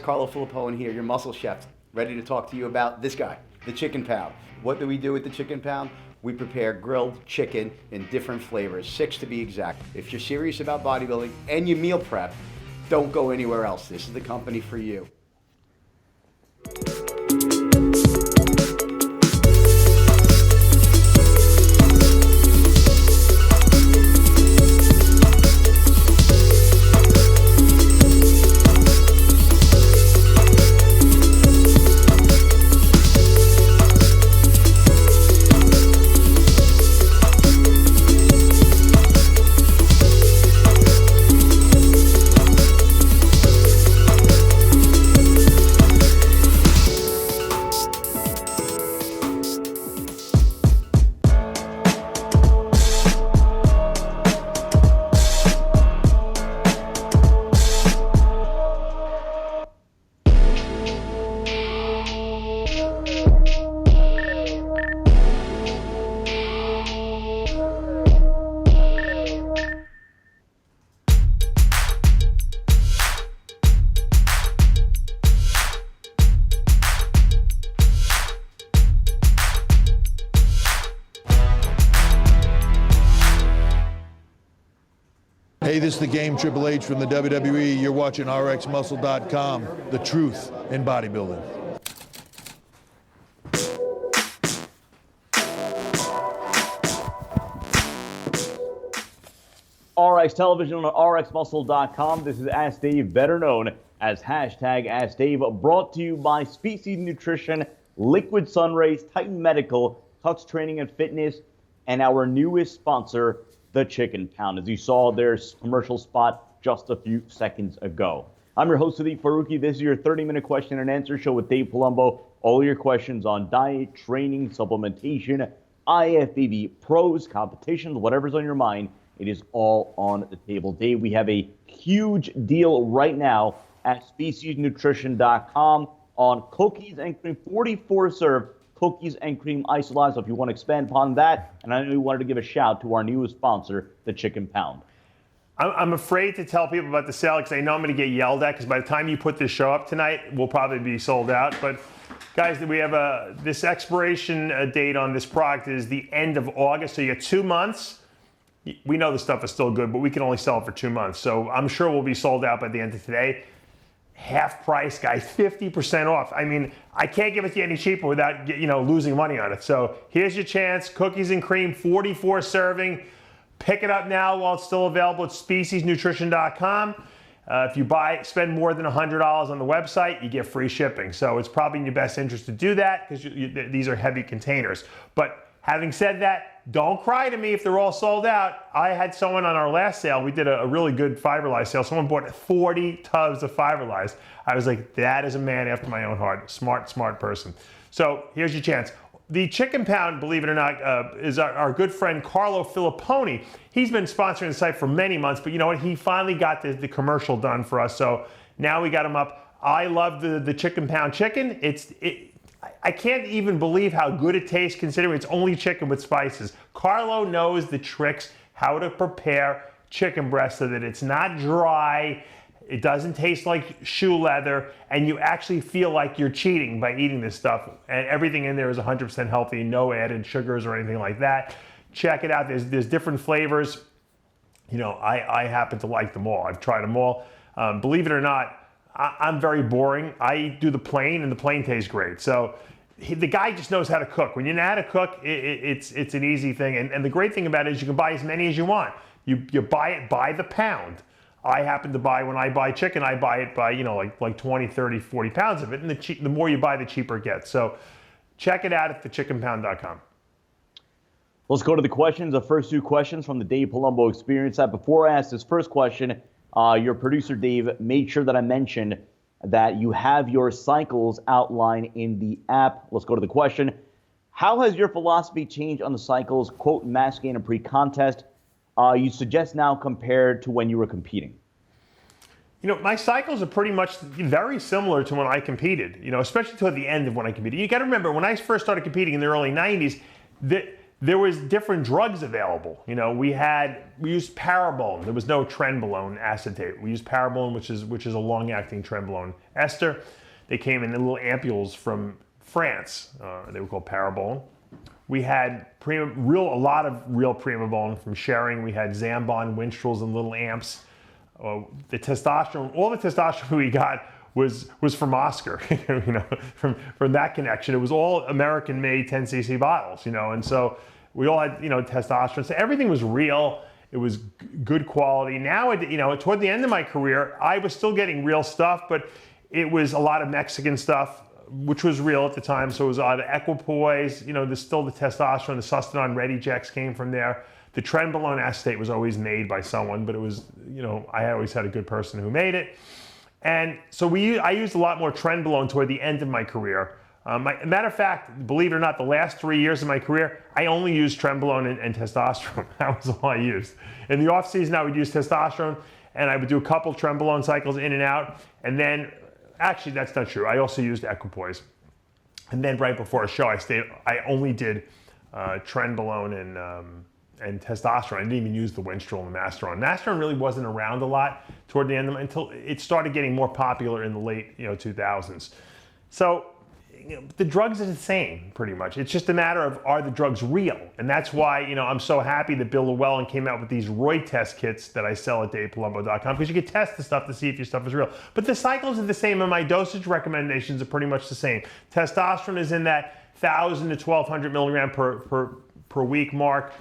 Carlo Filippone here, your muscle chef, ready to talk to you about this guy, the chicken pound. What do we do with the chicken pound? We prepare grilled chicken in different flavors, 6 to be exact. If you're serious about bodybuilding and you meal prep, don't go anywhere else. This is the company for you. Hey, this is the Game Triple H from the WWE. You're watching RxMuscle.com, the truth in bodybuilding. RX Television on RxMuscle.com. This is Ask Dave, better known as hashtag Ask Dave, brought to you by Species Nutrition, Liquid Sunrays, Titan Medical, Tux Training and Fitness, and our newest sponsor, the Chicken Pound. As you saw their commercial spot just a few seconds ago. I'm your host, Sadiq Faruqi. This is your 30-minute question and answer show with Dave Palumbo. All your questions on diet, training, supplementation, IFBB, pros, competitions, whatever's on your mind, it is all on the table. Dave, we have a huge deal right now at speciesnutrition.com on cookies and cream, 44-serve cookies and cream isolates. So if you want to expand upon that, and I know you wanted to give a shout to our newest sponsor, the Chicken Pound. I'm afraid to tell people about the sale because I know I'm going to get yelled at, because by the time you put this show up tonight, we'll probably be sold out. But guys, we have this expiration date on this product is the end of August, so you get 2 months. We know the stuff is still good, but we can only sell it for 2 months. So I'm sure we'll be sold out by the end of today. Half price, guys, 50% off. I mean, I can't give it to you any cheaper without, losing money on it. So here's your chance. Cookies and cream, 44 serving. Pick it up now while it's still available at speciesnutrition.com. If you spend more than $100 on the website, you get free shipping. So it's probably in your best interest to do that, because these are heavy containers. But having said that, don't cry to me if they're all sold out. I had someone on our last sale, we did a really good Fiberlize sale. Someone bought 40 tubs of Fiberlize. I was like, that is a man after my own heart. Smart person. So here's your chance. The Chicken Pound, believe it or not, is our good friend Carlo Filippone. He's been sponsoring the site for many months, but you know what? He finally got the commercial done for us. So now we got him up. I love the Chicken Pound chicken. I can't even believe how good it tastes, considering it's only chicken with spices. Carlo knows the tricks, how to prepare chicken breast so that it's not dry, it doesn't taste like shoe leather, and you actually feel like you're cheating by eating this stuff. And everything in there is 100% healthy, no added sugars or anything like that. Check it out. There's different flavors. I happen to like them all. I've tried them all. Believe it or not, I'm very boring. I do the plain, and the plain tastes great. So the guy just knows how to cook. When you know how to cook, it's an easy thing. And the great thing about it is you can buy as many as you want. You buy it by the pound. I happen to buy, when I buy chicken, I buy it by, like 20, 30, 40 pounds of it. And the more you buy, the cheaper it gets. So check it out at thechickenpound.com. Let's go to the questions. The first 2 questions from the Dave Palumbo Experience app. Before I ask this first question, your producer, Dave, made sure that I mentioned that you have your cycles outlined in the app. Let's go to the question. How has your philosophy changed on the cycles, quote, mass gain and pre-contest, you suggest now compared to when you were competing? My cycles are pretty much very similar to when I competed, especially toward the end of when I competed. You got to remember, when I first started competing in the early 90s, there was different drugs available. You know, we used Parabolin. There was no Trenbolone acetate. We used Parabolin, which is a long-acting Trenbolone ester. They came in little ampules from France. They were called Parabolin. We had a lot of real Primobolin from Schering. We had Zambon, Winstrels, and little amps. The testosterone, all the testosterone we got was from Oscar, you know, from that connection. It was all American-made 10cc bottles, you know, and so we all had, you know, testosterone. So everything was real. It was good quality. Now, you know, toward the end of my career, I was still getting real stuff, but it was a lot of Mexican stuff, which was real at the time. So it was a lot of equipoise, you know, there's still the testosterone, the Sustanon Redigex came from there. The Trenbolone acetate was always made by someone, but it was, you know, I always had a good person who made it. And so I used a lot more Trenbolone toward the end of my career. Matter of fact, believe it or not, the last 3 years of my career, I only used Trenbolone and testosterone. That was all I used. In the off season, I would use testosterone, and I would do a couple Trenbolone cycles in and out. And then, actually, that's not true. I also used equipoise. And then right before a show, I only did Trenbolone and testosterone. I didn't even use the Winstrol and the Masteron. Masteron really wasn't around a lot toward the end of until it started getting more popular in the late 2000s. So the drugs are the same pretty much. It's just a matter of, are the drugs real? And that's why I'm so happy that Bill Llewellyn came out with these Roy test kits that I sell at DavePalumbo.com, because you can test the stuff to see if your stuff is real. But the cycles are the same, and my dosage recommendations are pretty much the same. Testosterone is in that 1,000 to 1,200 milligram per week mark.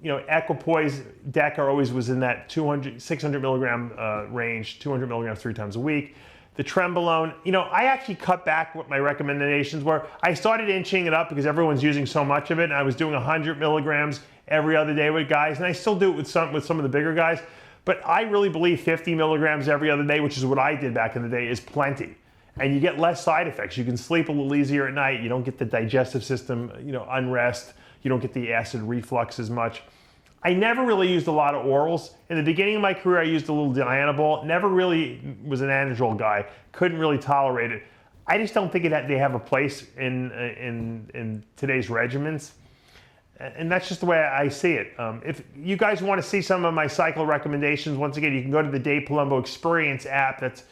Equipoise, Deca always was in that 600 milligram range, 200 milligrams 3 times a week. The Trenbolone, I actually cut back what my recommendations were. I started inching it up because everyone's using so much of it, and I was doing 100 milligrams every other day with guys, and I still do it with some of the bigger guys. But I really believe 50 milligrams every other day, which is what I did back in the day, is plenty. And you get less side effects. You can sleep a little easier at night. You don't get the digestive system, unrest. You don't get the acid reflux as much. I never really used a lot of orals. In the beginning of my career, I used a little Dianabol. Never really was an Anadrol guy. Couldn't really tolerate it. I just don't think they have a place in today's regimens. And that's just the way I see it. If you guys want to see some of my cycle recommendations, once again, you can go to the Dave Palumbo Experience app that's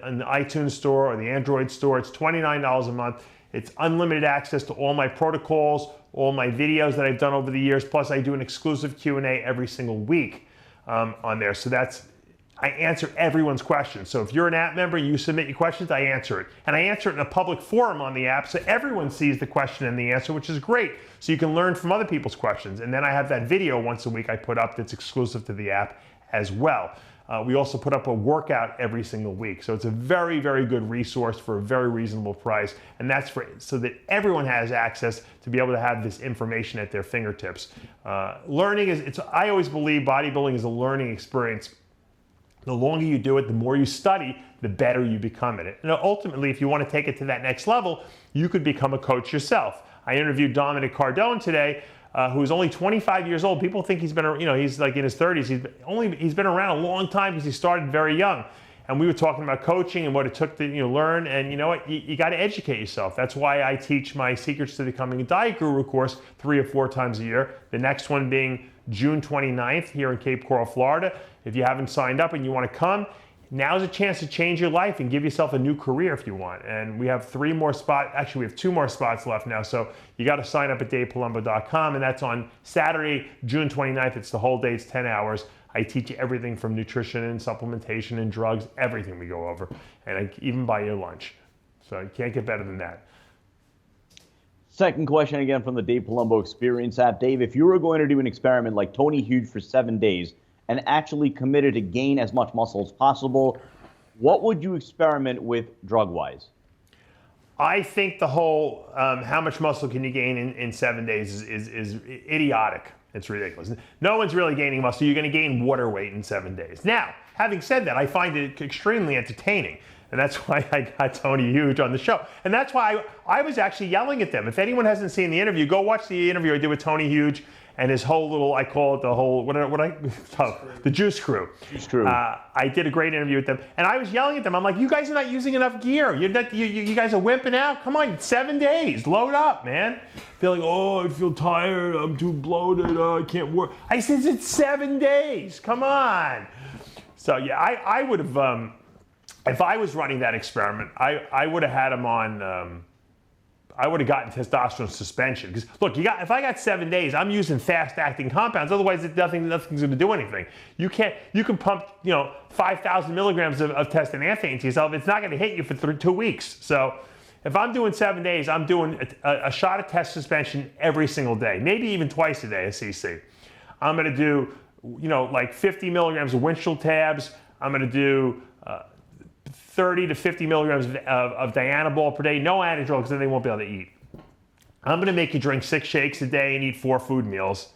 in the iTunes store or the Android store. It's $29 a month. It's unlimited access to all my protocols, all my videos that I've done over the years. Plus, I do an exclusive Q&A every single week on there. So I answer everyone's questions. So if you're an app member and you submit your questions, I answer it. And I answer it in a public forum on the app, so everyone sees the question and the answer, which is great. So you can learn from other people's questions. And then I have that video once a week I put up that's exclusive to the app as well. We also put up a workout every single week. So it's a very, very good resource for a very reasonable price. And that's so that everyone has access to be able to have this information at their fingertips. Learning I always believe bodybuilding is a learning experience. The longer you do it, the more you study, the better you become at it. And ultimately, if you want to take it to that next level, you could become a coach yourself. I interviewed Dominic Cardone today, who's only 25 years old. People think he's like in his 30s. He's been around a long time because he started very young. And we were talking about coaching and what it took to learn. And you know what? You got to educate yourself. That's why I teach my Secrets to Becoming a Diet Guru course 3 or 4 times a year. The next one being June 29th here in Cape Coral, Florida. If you haven't signed up and you want to come, now's a chance to change your life and give yourself a new career if you want. And we have 3 more spots. Actually, we have 2 more spots left now. So you got to sign up at DavePalumbo.com. And that's on Saturday, June 29th. It's the whole day. It's 10 hours. I teach you everything from nutrition and supplementation and drugs, everything we go over. And I even buy you lunch. So you can't get better than that. Second question again from the Dave Palumbo Experience app. Dave, if you were going to do an experiment like Tony Huge for 7 days and actually committed to gain as much muscle as possible, what would you experiment with drug-wise? I think the whole how much muscle can you gain in 7 days is idiotic. It's ridiculous. No one's really gaining muscle. You're going to gain water weight in 7 days. Now, having said that, I find it extremely entertaining. And that's why I got Tony Huge on the show. And that's why I was actually yelling at them. If anyone hasn't seen the interview, go watch the interview I did with Tony Huge and his whole little, I call it the whole, the juice crew. Juice crew. I did a great interview with them, and I was yelling at them. I'm like, you guys are not using enough gear. You guys are wimping out. Come on, 7 days. Load up, man. Feeling, I feel tired. I'm too bloated. I can't work. I said, it's 7 days. Come on. So yeah, I would have, if I was running that experiment, I would have had him on, I would have gotten testosterone suspension. Because look, if I got 7 days, I'm using fast-acting compounds. Otherwise, nothing's going to do anything. You can pump 5,000 milligrams of testosterone into yourself. It's not going to hit you for 2 weeks. So if I'm doing 7 days, I'm doing a shot of test suspension every single day, maybe even twice a day of CC. I'm going to do like 50 milligrams of Winchell tabs. I'm going to do 30 to 50 milligrams of Dianabol per day, no anadrol, because then they won't be able to eat. I'm going to make you drink 6 shakes a day and eat 4 food meals.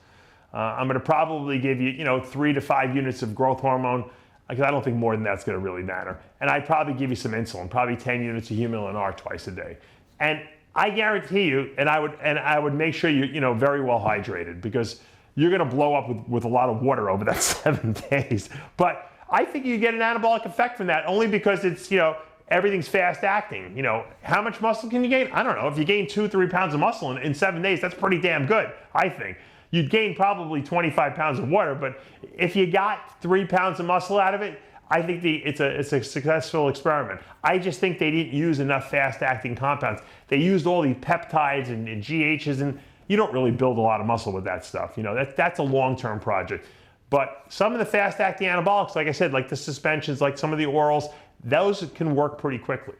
I'm going to probably give you, 3 to 5 units of growth hormone, because I don't think more than that's going to really matter. And I'd probably give you some insulin, probably 10 units of Humulin R twice a day. And I guarantee you, and I would make sure you're very well hydrated, because you're going to blow up with a lot of water over that 7 days. But I think you get an anabolic effect from that, only because it's, everything's fast acting. How much muscle can you gain? I don't know. If you gain 2-3 pounds of muscle in 7 days, that's pretty damn good, I think. You'd gain probably 25 pounds of water, but if you got 3 pounds of muscle out of it, I think it's a successful experiment. I just think they didn't use enough fast acting compounds. They used all these peptides and GHs, and you don't really build a lot of muscle with that stuff. That's a long-term project. But some of the fast-acting anabolics, like I said, like the suspensions, like some of the orals, those can work pretty quickly.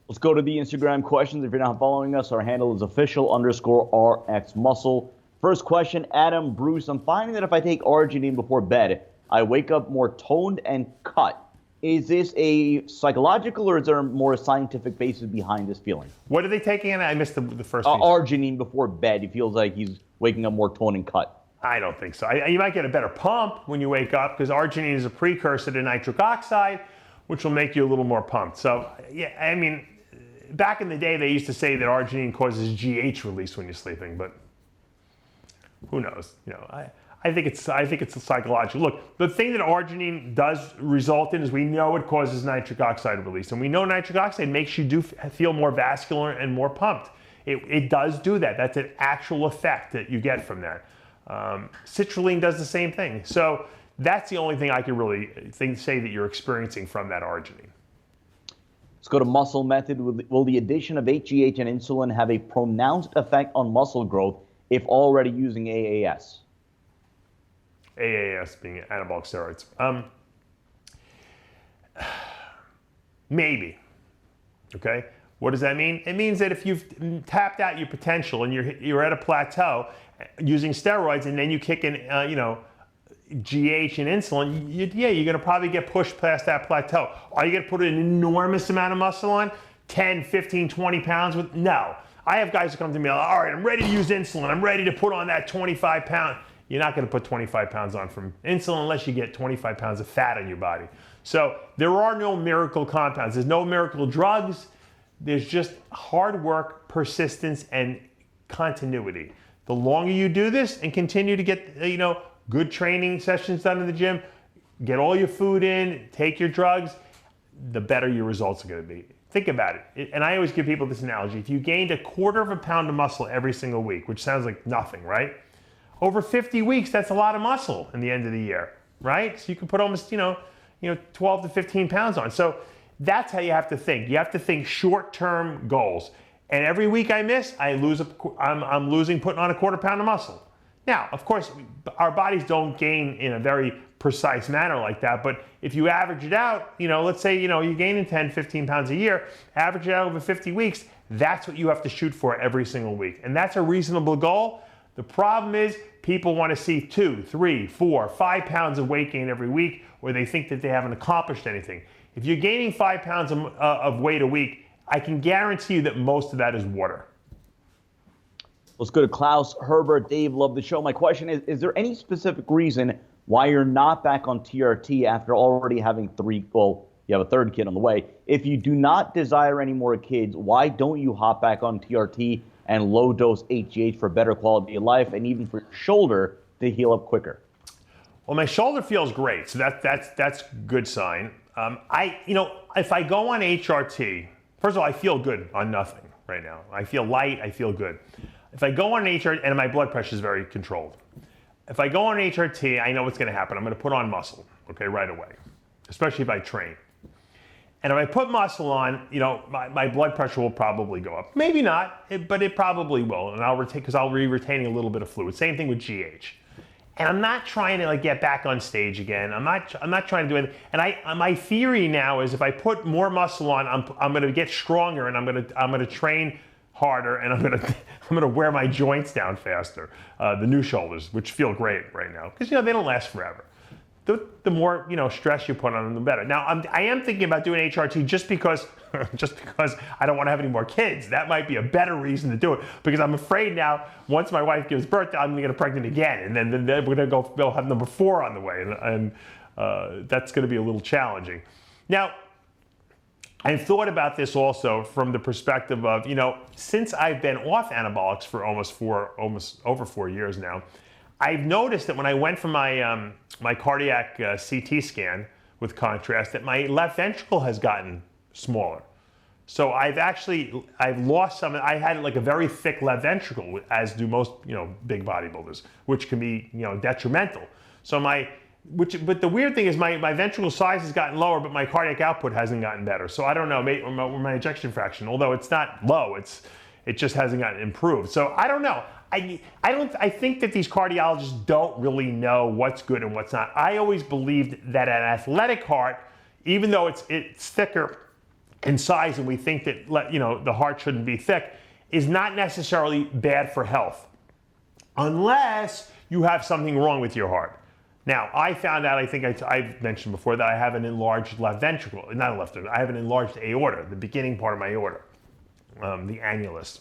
Let's go to the Instagram questions. If you're not following us, our handle is official_RxMuscle. First question, Adam Bruce. I'm finding that if I take Arginine before bed, I wake up more toned and cut. Is this a psychological, or is there more scientific basis behind this feeling? What are they taking? I missed the first piece. Arginine before bed. He feels like he's waking up more toned and cut. I don't think so. You might get a better pump when you wake up, because arginine is a precursor to nitric oxide, which will make you a little more pumped. So, yeah, I mean, back in the day, they used to say that arginine causes GH release when you're sleeping, but who knows? I think it's psychological. Look, the thing that arginine does result in is we know it causes nitric oxide release, and we know nitric oxide makes you feel more vascular and more pumped. It does do that. That's an actual effect that you get from that. Citrulline does the same thing. So that's the only thing I can really say that you're experiencing from that arginine. Let's go to muscle method. Will the addition of HGH and insulin have a pronounced effect on muscle growth if already using AAS? AAS being anabolic steroids. Maybe. Okay. What does that mean? It means that if you've tapped out your potential and you're at a plateau using steroids, and then you kick in, GH and insulin, you're going to probably get pushed past that plateau. Are you going to put an enormous amount of muscle on? 10, 15, 20 pounds? No. I have guys who come to me, all right, I'm ready to use insulin. I'm ready to put on that 25 pound. You're not going to put 25 pounds on from insulin unless you get 25 pounds of fat on your body. So there are no miracle compounds. There's no miracle drugs. There's just hard work, persistence, and continuity. The longer you do this and continue to get, good training sessions done in the gym, get all your food in, take your drugs, the better your results are going to be. Think about it. And I always give people this analogy. If you gained 1/4 pound of muscle every single week, which sounds like nothing, right? Over 50 weeks, that's a lot of muscle in the end of the year, right? So you can put almost, 12 to 15 pounds on. So that's how you have to think. You have to think short-term goals. And every week I miss, I'm losing putting on 1/4 pound of muscle. Now, of course, our bodies don't gain in a very precise manner like that, but if you average it out, let's say, you're gaining 10, 15 pounds a year, average it out over 50 weeks, that's what you have to shoot for every single week. And that's a reasonable goal. The problem is people want to see 2, 3, 4, 5 pounds of weight gain every week, or they think that they haven't accomplished anything. If you're gaining 5 pounds of weight a week, I can guarantee you that most of that is water. Let's go to Klaus Herbert. Dave, love the show. My question is there any specific reason why you're not back on TRT after already having you have a third kid on the way? If you do not desire any more kids, why don't you hop back on TRT and low-dose HGH for better quality of life, and even for your shoulder to heal up quicker? Well, my shoulder feels great, so that's good sign. If I go on HRT, first of all, I feel good on nothing right now. I feel light, I feel good. If I go on HRT, and my blood pressure is very controlled. If I go on HRT, I know what's going to happen. I'm going to put on muscle, okay, right away, especially if I train. And if I put muscle on, my blood pressure will probably go up. Maybe not, but it probably will, and because I'll be retaining a little bit of fluid. Same thing with GH. And I'm not trying to get back on stage again. I'm not trying to do anything. And my theory now is if I put more muscle on, I'm going to get stronger, and I'm going to train harder, and I'm going to wear my joints down faster. The new shoulders, which feel great right now, because they don't last forever. The more stress you put on them, the better. Now I am thinking about doing HRT just because I don't want to have any more kids. That might be a better reason to do it, because I'm afraid now once my wife gives birth, I'm going to get pregnant again, and then we're going to go have number 4 on the way, and that's going to be a little challenging. Now, I've thought about this also from the perspective of since I've been off anabolics for almost over 4 years now. I've noticed that when I went for my my cardiac CT scan with contrast, that my left ventricle has gotten smaller. So I've lost some. I had like a very thick left ventricle, as do most big bodybuilders, which can be detrimental. So but the weird thing is my ventricle size has gotten lower, but my cardiac output hasn't gotten better. So I don't know, my ejection fraction, although it's not low, it just hasn't gotten improved. So I don't know. I think that these cardiologists don't really know what's good and what's not. I always believed that an athletic heart, even though it's thicker in size and we think that the heart shouldn't be thick, is not necessarily bad for health, unless you have something wrong with your heart. Now, I found out, I think I've mentioned before, that I have an enlarged left ventricle, not a left ventricle, I have an enlarged aorta, the beginning part of my aorta, the annulus.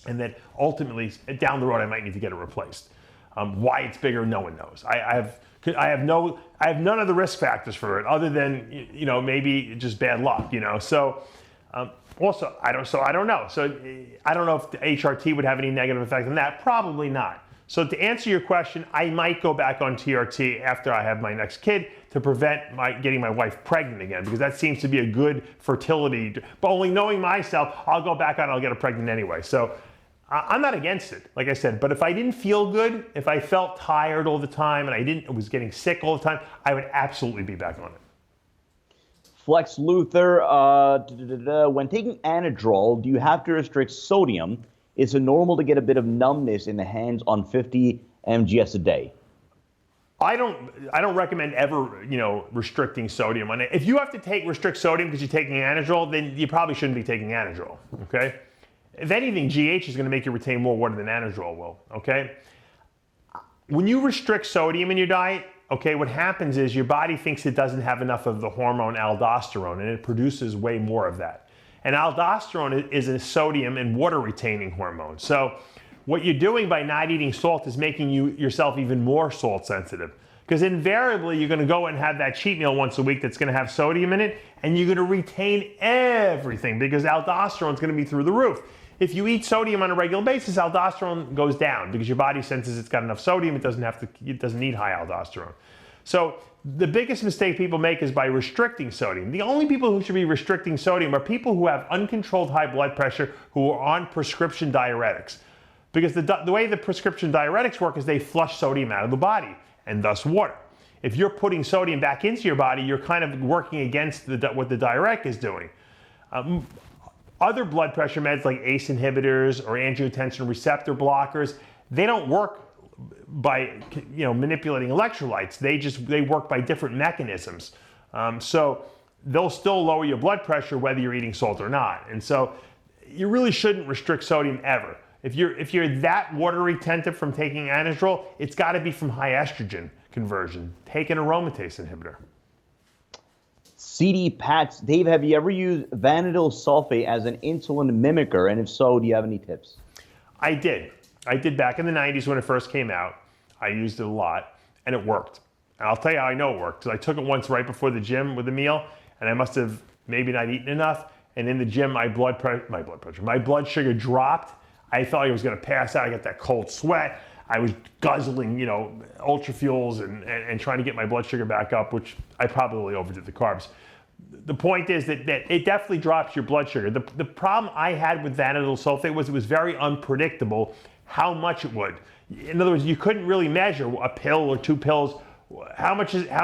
And that ultimately, down the road, I might need to get it replaced. Why it's bigger, no one knows. I have none of the risk factors for it, other than maybe just bad luck. So also I don't know. So I don't know if the HRT would have any negative effect on that. Probably not. So to answer your question, I might go back on TRT after I have my next kid to prevent getting my wife pregnant again, because that seems to be a good fertility. But only knowing myself, I'll go back on, I'll get her pregnant anyway. So I'm not against it, like I said, but if I didn't feel good, if I felt tired all the time and I was getting sick all the time, I would absolutely be back on it. Flex Luther, when taking Anadrol, do you have to restrict sodium? Is it normal to get a bit of numbness in the hands on 50 mgs a day? I don't recommend ever, restricting sodium on it. If you have to restrict sodium because you're taking Anadrol, then you probably shouldn't be taking Anadrol, okay? If anything, GH is going to make you retain more water than Anadrol will, okay? When you restrict sodium in your diet, okay, what happens is your body thinks it doesn't have enough of the hormone aldosterone, and it produces way more of that. And aldosterone is a sodium and water retaining hormone. So what you're doing by not eating salt is making yourself even more salt sensitive. Because invariably you're going to go and have that cheat meal once a week that's going to have sodium in it, and you're going to retain everything because aldosterone is going to be through the roof. If you eat sodium on a regular basis, aldosterone goes down because your body senses it's got enough sodium, it doesn't need high aldosterone. So the biggest mistake people make is by restricting sodium. The only people who should be restricting sodium are people who have uncontrolled high blood pressure who are on prescription diuretics. Because the way the prescription diuretics work is they flush sodium out of the body, and thus water. If you're putting sodium back into your body, you're kind of working against what the diuretic is doing. Other blood pressure meds like ACE inhibitors or angiotensin receptor blockers, they don't work by manipulating electrolytes. They work by different mechanisms. So they'll still lower your blood pressure whether you're eating salt or not. And so you really shouldn't restrict sodium ever. If you're that water retentive from taking Anadrol, it's got to be from high estrogen conversion. Take an aromatase inhibitor. CD Pats, Dave, have you ever used Vanadyl Sulfate as an insulin mimicker? And if so, do you have any tips? I did back in the 90s when it first came out. I used it a lot, and it worked. And I'll tell you how I know it worked, because I took it once right before the gym with a meal, and I must have maybe not eaten enough, and in the gym my blood sugar dropped. I felt like I was going to pass out. I got that cold sweat. I was guzzling, ultra fuels and trying to get my blood sugar back up, which I probably overdid the carbs. The point is that it definitely drops your blood sugar. The problem I had with Vanadyl Sulfate was it was very unpredictable how much it would. In other words, you couldn't really measure a pill or 2 pills. How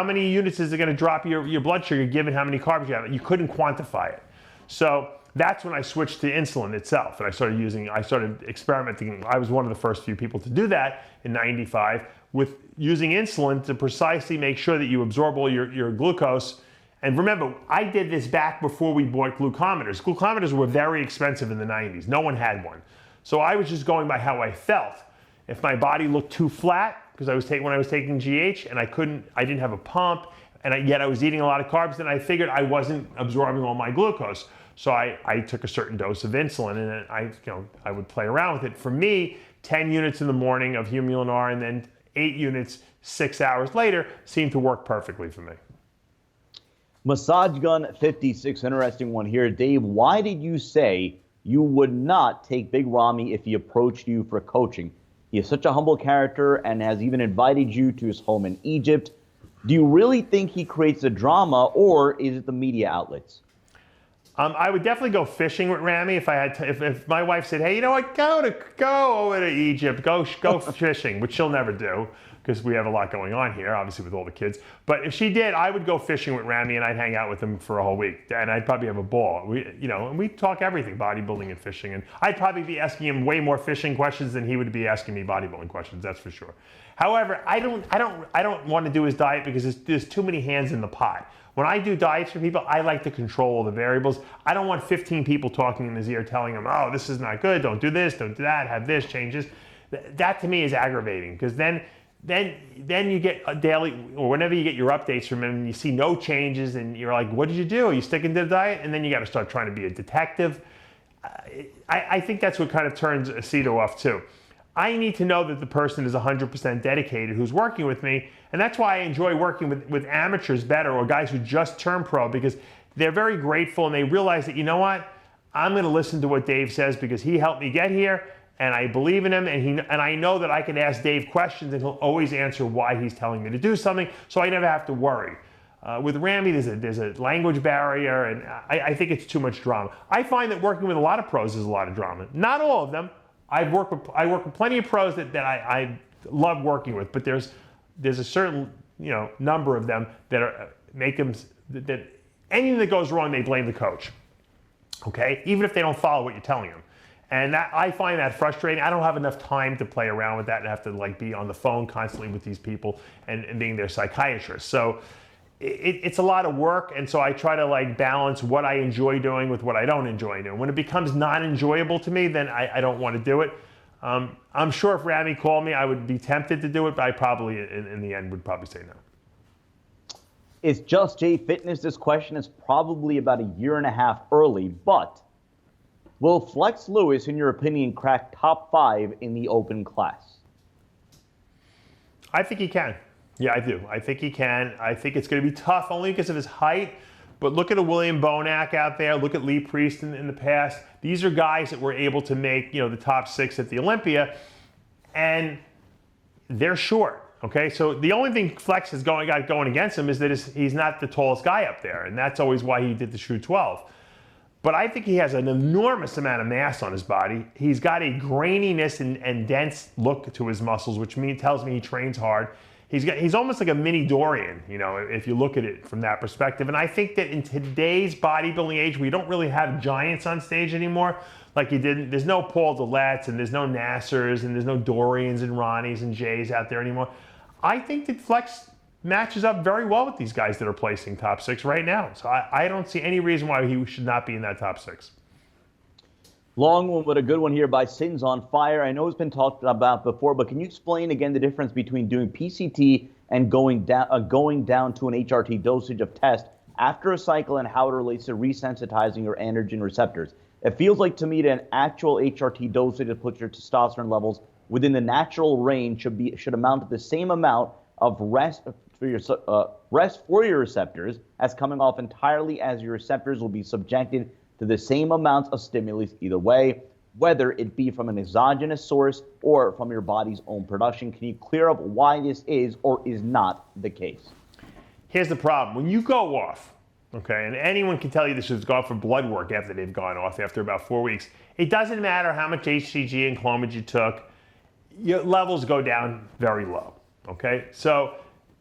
many units is it going to drop your blood sugar given how many carbs you have? You couldn't quantify it. So that's when I switched to insulin itself, and I started experimenting. I was one of the first few people to do that in '95 with using insulin to precisely make sure that you absorb all your glucose. And remember, I did this back before we bought glucometers. Glucometers were very expensive in the 90s. No one had one. So I was just going by how I felt. If my body looked too flat, because when I was taking GH and I didn't have a pump, and yet I was eating a lot of carbs, then I figured I wasn't absorbing all my glucose. So I took a certain dose of insulin, and I would play around with it. For me, 10 units in the morning of Humulin R and then 8 units 6 hours later seemed to work perfectly for me. Massage Gun 56, interesting one here. Dave, why did you say you would not take Big Ramy if he approached you for coaching? He is such a humble character and has even invited you to his home in Egypt. Do you really think he creates a drama, or is it the media outlets? I would definitely go fishing with Ramy if I had if my wife said, hey, you know what, go over to Egypt, go fishing, which she'll never do because we have a lot going on here, obviously with all the kids. But if she did, I would go fishing with Ramy and I'd hang out with him for a whole week, and I'd probably have a ball. And we talk everything, bodybuilding and fishing, and I'd probably be asking him way more fishing questions than he would be asking me bodybuilding questions. That's for sure. However, I don't want to do his diet because there's too many hands in the pot. When I do diets for people, I like to control all the variables. I don't want 15 people talking in his ear telling him, oh, this is not good, don't do this, don't do that, have this, change this. That to me is aggravating, because then you get a daily, or whenever you get your updates from him and you see no changes and you're like, what did you do? Are you sticking to the diet? And then you got to start trying to be a detective. I think that's what kind of turns Aceto off too. I need to know that the person is 100% dedicated who's working with me, and that's why I enjoy working with amateurs better, or guys who just turned pro, because they're very grateful and they realize that, you know what, I'm going to listen to what Dave says because he helped me get here, and I believe in him, and I know that I can ask Dave questions and he'll always answer why he's telling me to do something, so I never have to worry. With Ramy, there's a language barrier, and I think it's too much drama. I find that working with a lot of pros is a lot of drama. Not all of them. I work with plenty of pros that I love working with, but there's a certain number of them that that anything that goes wrong, they blame the coach. Okay, even if they don't follow what you're telling them, and I find that frustrating. I don't have enough time to play around with that and have to be on the phone constantly with these people and being their psychiatrist. So it's a lot of work, and so I try to balance what I enjoy doing with what I don't enjoy doing. When it becomes non-enjoyable to me, then I don't want to do it. I'm sure if Ramy called me, I would be tempted to do it, but I probably, in the end, would probably say no. It's Just Jay Fitness. This question is probably about a year and a half early, but will Flex Lewis, in your opinion, crack top 5 in the open class? I think he can. Yeah, I do. I think he can. I think it's going to be tough only because of his height. But look at a William Bonac out there. Look at Lee Priest in the past. These are guys that were able to make the top 6 at the Olympia, and they're short. Okay, so the only thing Flex has got going against him is that he's not the tallest guy up there, and that's always why he did the shoe 12. But I think he has an enormous amount of mass on his body. He's got a graininess and dense look to his muscles, which tells me he trains hard. He's almost like a mini Dorian, if you look at it from that perspective. And I think that in today's bodybuilding age, we don't really have giants on stage anymore. Like you didn't. There's no Paul Dillettes, and there's no Nassers, and there's no Dorians and Ronnies and Jays out there anymore. I think that Flex matches up very well with these guys that are placing top 6 right now. So I don't see any reason why he should not be in that top 6. Long one, but a good one here by Sins on Fire. I know it's been talked about before, but can you explain again the difference between doing PCT and going down to an HRT dosage of test after a cycle, and how it relates to resensitizing your androgen receptors? It feels like to me that an actual HRT dosage that puts your testosterone levels within the natural range should amount to the same amount of rest for your receptors as coming off entirely, as your receptors will be subjected to the same amounts of stimulus either way. whether it be from an exogenous source or from your body's own production. Can you clear up why this is or is not the case? Here's the problem. When you go off, okay, and anyone can tell you this is go off for blood work after they've gone off after about 4 weeks, it doesn't matter how much HCG and Clomid you took, your levels go down very low, okay? So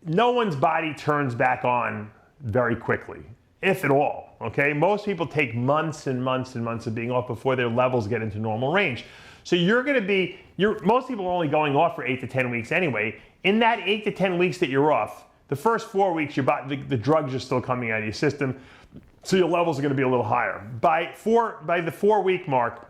no one's body turns back on very quickly, if at all, okay? Most people take months and months and months of being off before their levels get into normal range. So most people are only going off for 8 to 10 weeks anyway. In that 8 to 10 weeks that you're off, the first 4 weeks, the drugs are still coming out of your system, so your levels are gonna be a little higher. By the 4 week mark,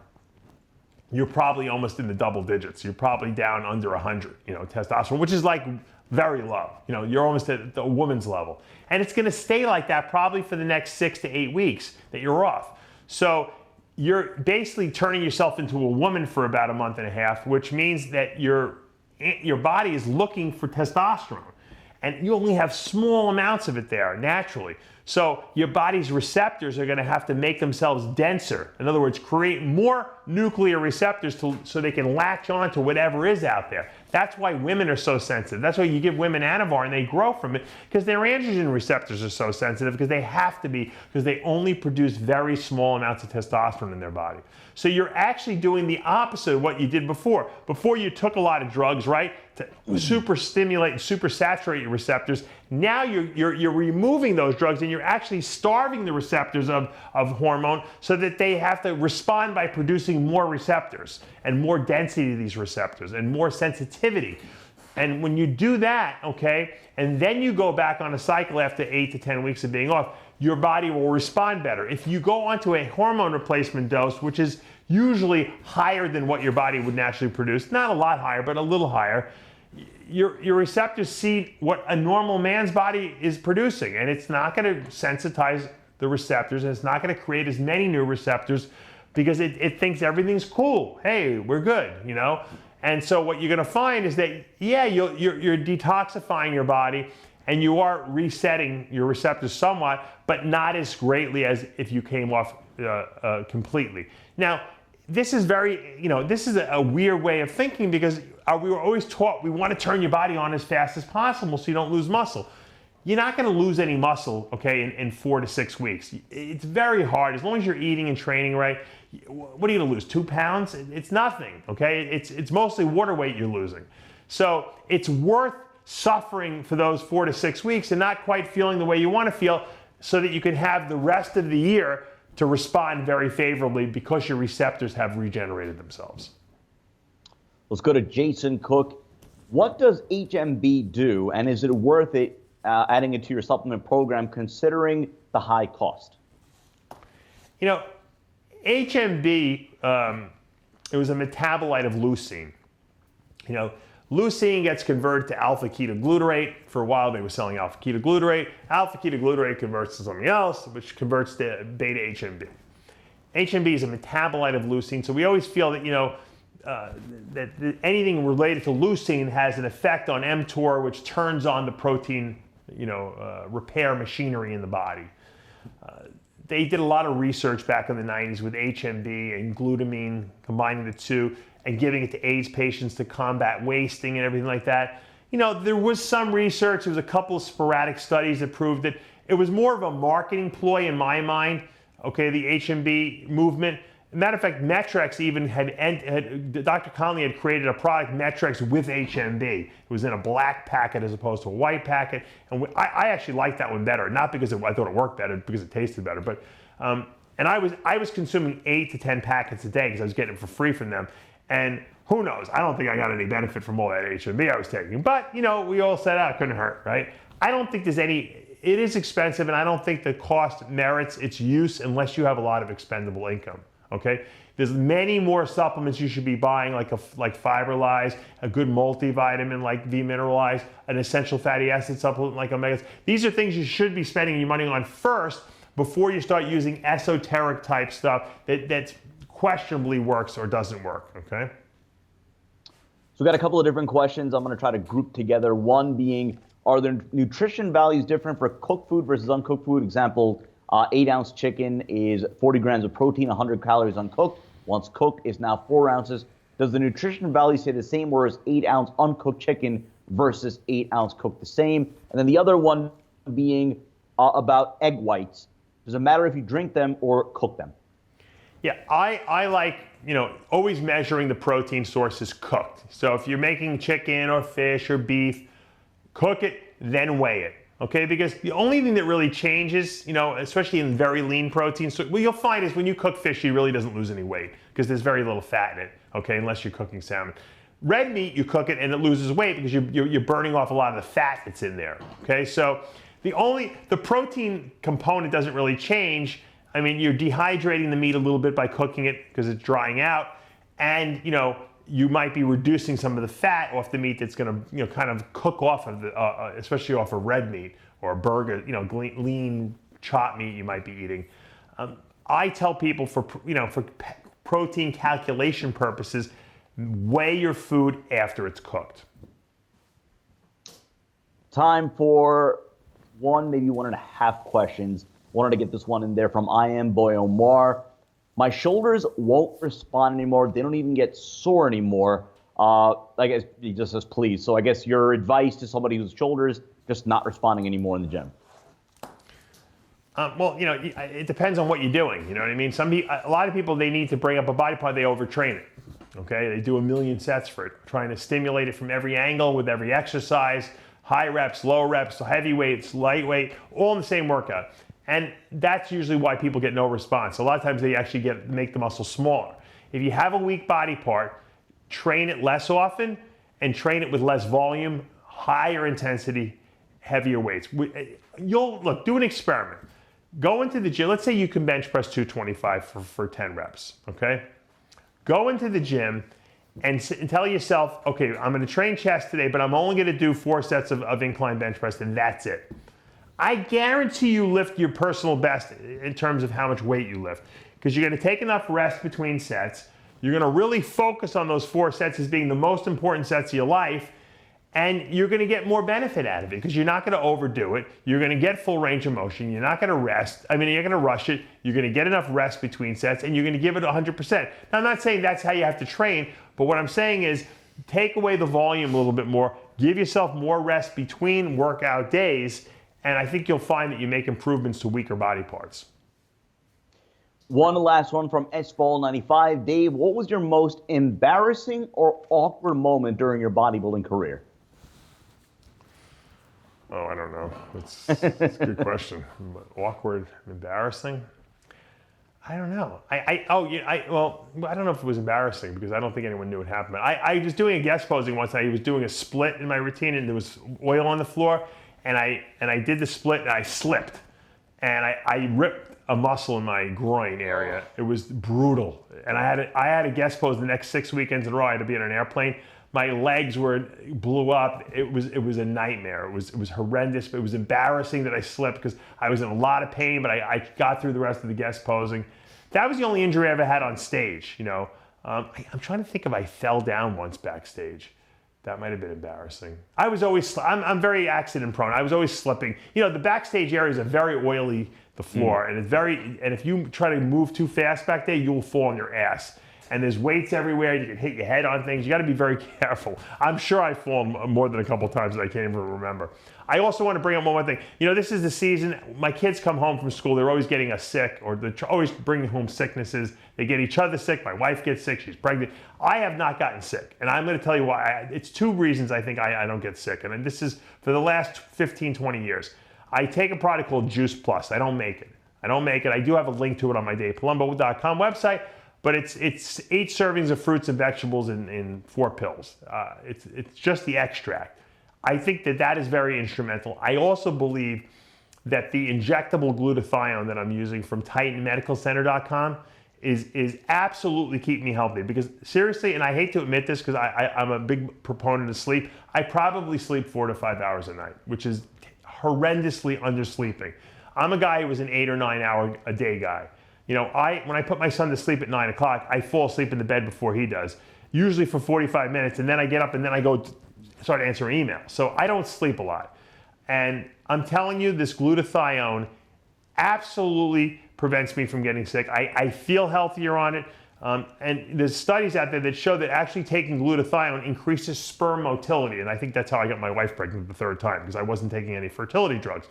you're probably almost in the double digits. You're probably down under 100, testosterone, which is like very low. You're almost at a woman's level. And it's gonna stay like that probably for the next 6 to 8 weeks that you're off. So you're basically turning yourself into a woman for about a month and a half, which means that your body is looking for testosterone. And you only have small amounts of it there naturally. So your body's receptors are gonna have to make themselves denser. In other words, create more nuclear receptors so they can latch on to whatever is out there. That's why women are so sensitive. That's why you give women Anavar and they grow from it, because their androgen receptors are so sensitive, because they have to be, because they only produce very small amounts of testosterone in their body. So you're actually doing the opposite of what you did before. Before you took a lot of drugs, right, to super stimulate and super saturate your receptors. Now you're removing those drugs and you're actually starving the receptors of hormone so that they have to respond by producing more receptors and more density to these receptors and more sensitivity. And when you do that, okay, and then you go back on a cycle after 8 to 10 weeks of being off, your body will respond better. If you go onto a hormone replacement dose, which is usually higher than what your body would naturally produce, not a lot higher, but a little higher, your receptors see what a normal man's body is producing, and it's not going to sensitize the receptors, and it's not going to create as many new receptors because it thinks everything's cool. Hey, we're good, And so what you're going to find is that, yeah, you're detoxifying your body, and you are resetting your receptors somewhat, but not as greatly as if you came off completely. Now, this is this is a weird way of thinking, because we were always taught we want to turn your body on as fast as possible so you don't lose muscle. You're not going to lose any muscle, okay, in 4 to 6 weeks. It's very hard. As long as you're eating and training right, what are you going to lose, 2 pounds? It's nothing, okay? It's mostly water weight you're losing. So it's worth suffering for those 4 to 6 weeks and not quite feeling the way you want to feel, so that you can have the rest of the year to respond very favorably because your receptors have regenerated themselves. Let's go to Jason Cook. What does HMB do, and is it worth it adding it to your supplement program considering the high cost? HMB, it was a metabolite of leucine. Leucine gets converted to alpha-ketoglutarate. For a while, they were selling alpha-ketoglutarate. Alpha-ketoglutarate converts to something else, which converts to beta-HMB. HMB is a metabolite of leucine, so we always feel that, that anything related to leucine has an effect on mTOR, which turns on the protein, repair machinery in the body. They did a lot of research back in the 90s with HMB and glutamine, combining the two, and giving it to AIDS patients to combat wasting and everything like that. There was some research, there was a couple of sporadic studies that proved that it was more of a marketing ploy in my mind, okay, the HMB movement. Matter of fact, Metrex even Dr. Conley had created a product, Metrex with HMB. It was in a black packet as opposed to a white packet. And I actually liked that one better, not because I thought it worked better, because it tasted better, but, and I was consuming 8 to 10 packets a day because I was getting it for free from them. And who knows? I don't think I got any benefit from all that HMB I was taking. But, we all said, it couldn't hurt, right? I don't think there's it is expensive, and I don't think the cost merits its use unless you have a lot of expendable income, okay? There's many more supplements you should be buying, like Fiberlize, a good multivitamin like V-Mineralize, an essential fatty acid supplement like Omegas. These are things you should be spending your money on first before you start using esoteric type stuff that's questionably works or doesn't work, okay? So we've got a couple of different questions I'm going to try to group together. One being, are there nutrition values different for cooked food versus uncooked food? Example, 8-ounce chicken is 40 grams of protein, 100 calories uncooked, once cooked is now 4 ounces. Does the nutrition value say the same, or is 8-ounce uncooked chicken versus 8-ounce cooked the same? And then the other one being about egg whites. Does it matter if you drink them or cook them? Yeah, I like, always measuring the protein sources cooked. So if you're making chicken or fish or beef, cook it, then weigh it. Okay, because the only thing that really changes, especially in very lean proteins, so what you'll find is when you cook fish, it really doesn't lose any weight because there's very little fat in it, okay, unless you're cooking salmon. Red meat, you cook it and it loses weight because you're burning off a lot of the fat that's in there, okay? So the protein component doesn't really change. I mean, you're dehydrating the meat a little bit by cooking it because it's drying out, and, you might be reducing some of the fat off the meat that's going to, kind of cook off of the, especially off of red meat or a burger, lean chopped meat you might be eating. I tell people for protein calculation purposes, weigh your food after it's cooked. Time for maybe 1.5 questions. Wanted to get this one in there from I Am Boy Omar. My shoulders won't respond anymore. They don't even get sore anymore. I guess he just says please. So I guess your advice to somebody whose shoulders just not responding anymore in the gym. Well, it depends on what you're doing. You know what I mean? A lot of people, they need to bring up a body part, they overtrain it. Okay, they do 1,000,000 sets for it, trying to stimulate it from every angle with every exercise, high reps, low reps, heavy weights, lightweight, all in the same workout. And that's usually why people get no response. A lot of times they actually make the muscle smaller. If you have a weak body part, train it less often and train it with less volume, higher intensity, heavier weights. Do an experiment. Go into the gym. Let's say you can bench press 225 for 10 reps, okay? Go into the gym and tell yourself, okay, I'm going to train chest today, but I'm only going to do 4 sets of incline bench press, and that's it. I guarantee you lift your personal best in terms of how much weight you lift, because you're going to take enough rest between sets. You're going to really focus on those 4 sets as being the most important sets of your life, and you're going to get more benefit out of it because you're not going to overdo it. You're going to get full range of motion. You're not going to rest. You're going to rush it. You're going to get enough rest between sets, and you're going to give it 100%. Now, I'm not saying that's how you have to train, but what I'm saying is take away the volume a little bit more, give yourself more rest between workout days, and I think you'll find that you make improvements to weaker body parts. One last one from SBall95. Dave, what was your most embarrassing or awkward moment during your bodybuilding career? Oh, I don't know. That's a good question. Awkward, embarrassing? I don't know. I don't know if it was embarrassing because I don't think anyone knew it happened. But I was doing a guest posing once. I was doing a split in my routine, and there was oil on the floor, and I did the split, and I slipped, and I ripped a muscle in my groin area. It was brutal, and I had a guest pose the next 6 weekends in a row. I had to be in an airplane. My legs blew up. It was a nightmare. It was horrendous, but it was embarrassing that I slipped because I was in a lot of pain, but I got through the rest of the guest posing. That was the only injury I ever had on stage. I'm trying to think if I fell down once backstage. That might have been embarrassing. I'm very accident prone. I was always slipping. The backstage areas are very oily, the floor, and if you try to move too fast back there, you'll fall on your ass. And there's weights everywhere. You can hit your head on things. You got to be very careful. I'm sure I've fallen more than a couple times that I can't even remember. I also want to bring up one more thing. This is the season. My kids come home from school. They're always getting us sick, or they're always bringing home sicknesses. They get each other sick. My wife gets sick. She's pregnant. I have not gotten sick. And I'm going to tell you why. It's 2 reasons I think I don't get sick. And this is for the last 15, 20 years. I take a product called Juice Plus. I don't make it. I do have a link to it on my Palumbo.com website. But it's 8 servings of fruits and vegetables in 4 pills. It's just the extract. I think that is very instrumental. I also believe that the injectable glutathione that I'm using from TitanMedicalCenter.com is absolutely keeping me healthy. Because seriously, and I hate to admit this because I'm a big proponent of sleep, I probably sleep 4 to 5 hours a night, which is horrendously undersleeping. I'm a guy who was an 8 or 9 hour a day guy. When I put my son to sleep at 9 o'clock, I fall asleep in the bed before he does, usually for 45 minutes, and then I get up and then I go start answering emails. So I don't sleep a lot. And I'm telling you, this glutathione absolutely prevents me from getting sick. I feel healthier on it. And there's studies out there that show that actually taking glutathione increases sperm motility. And I think that's how I got my wife pregnant the third time, because I wasn't taking any fertility drugs.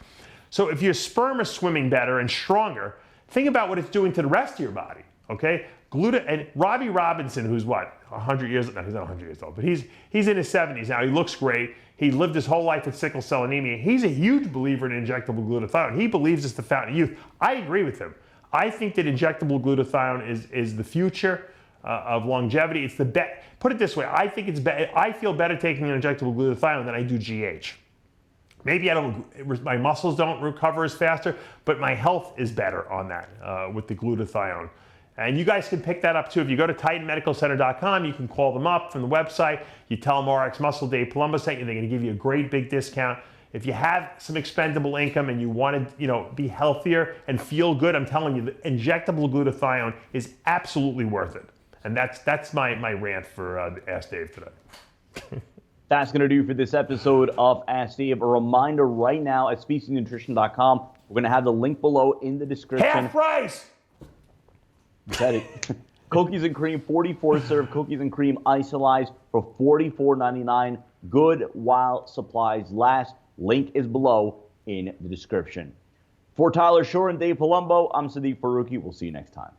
So if your sperm is swimming better and stronger, think about what it's doing to the rest of your body, okay? And Robbie Robinson, who's what, 100 years, no, he's not 100 years old, but he's in his 70s now. He looks great. He lived his whole life with sickle cell anemia. He's a huge believer in injectable glutathione. He believes it's the fountain of youth. I agree with him. I think that injectable glutathione is the future of longevity. It's the best. Put it this way, I think it's better. I feel better taking an injectable glutathione than I do GH. Maybe my muscles don't recover as faster, but my health is better on that with the glutathione. And you guys can pick that up too. If you go to TitanMedicalCenter.com, you can call them up from the website. You tell them RxMuscle Dave Palumbo sent you. They're going to give you a great big discount. If you have some expendable income and you want to, be healthier and feel good, I'm telling you, the injectable glutathione is absolutely worth it. And that's my rant for Ask Dave today. That's going to do for this episode of Ask Dave. A reminder right now at SpecyNutrition.com, we're going to have the link below in the description. Half price! You said it. Cookies and cream, 44-serve cookies and cream isolized for $44.99. Good while supplies last. Link is below in the description. For Tyler Shore and Dave Palumbo, I'm Sadiq Faruqi. We'll see you next time.